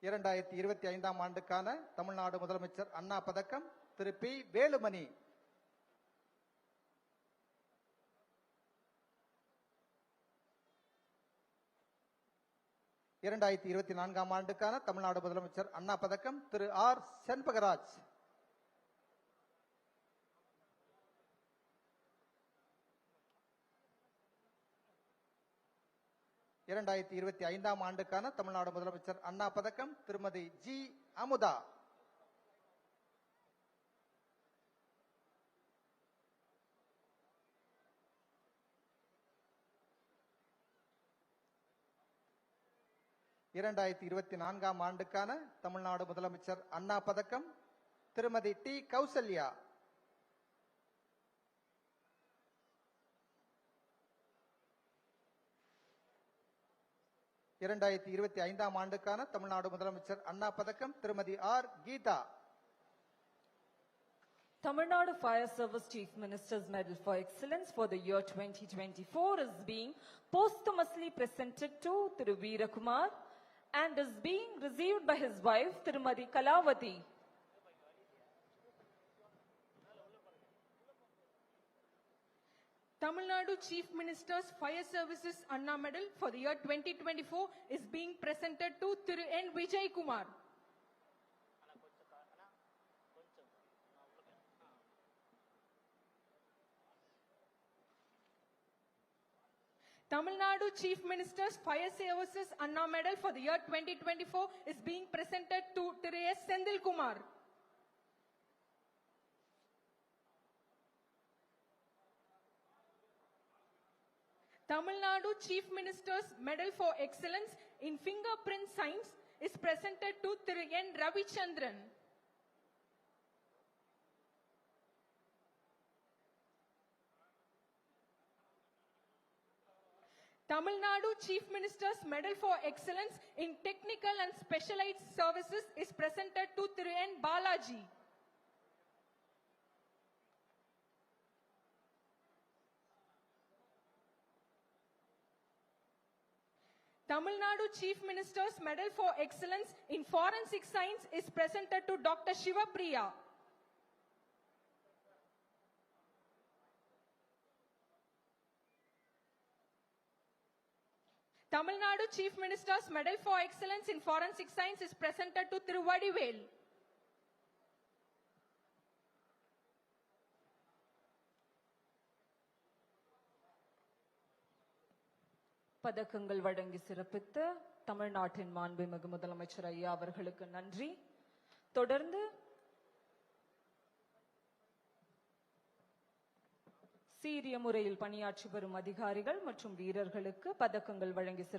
2025 ஆண்டுக்கான தமிழ்நாடு முதலமைச்சர் அண்ணா பதக்கம் திரு பி வேலுமணி. ஆண்டுக்கான தமிழ்நாடு முதலமைச்சர் அண்ணா பதக்கம் திரு ஆர் செண்பகராஜ். 2025 ஆண்டுக்கான தமிழ்நாடு முதலமைச்சர் அண்ணா பதக்கம் திருமதி ஜி அமுதா. ஆண்டுக்கான தமிழ்நாடு முதலமைச்சர் அண்ணா பதக்கம் திருமதி டி கௌசல்யா. 2025 ஆண்டுக்கான தமிழ்நாடு முதலமைச்சர் அண்ணா பதக்கம் திருமதி R Geetha. Tamil Nadu Fire Service Chief Minister's Medal for Excellence for the year 2024 is being posthumously presented to Thiru Veerakumar and is being received by his wife Tirumadi Kalavati. Tamil Nadu Chief Minister's Fire Services Anna Medal for the year 2024 is being presented to Thiru N. Vijay Kumar. Tamil Nadu Chief Minister's Fire Services Anna Medal for the year 2024 is being presented to Thiru S. Sendil Kumar. Tamil Nadu Chief Minister's Medal for Excellence in Fingerprint Science is presented to Thiru N. Ravichandran. Tamil Nadu Chief Minister's Medal for Excellence in Technical and Specialized Services is presented to Thiru N. Balaji. Tamil Nadu Chief Minister's Medal for Excellence in Forensic Science is presented to Dr. Shivapriya. Tamil Nadu Chief Minister's Medal for Excellence in Forensic Science is presented to Thiruvadivel. பதக்கங்கள் வழங்கி சிறப்பித்த தமிழ்நாட்டின் மாண்புமிகு முதலமைச்சர் ஐயா அவர்களுக்கு நன்றி. தொடர்ந்து சீரிய முறையில் பணியாற்றி வரும் அதிகாரிகள் மற்றும் வீரர்களுக்கு பதக்கங்கள் வழங்கி சிறப்பு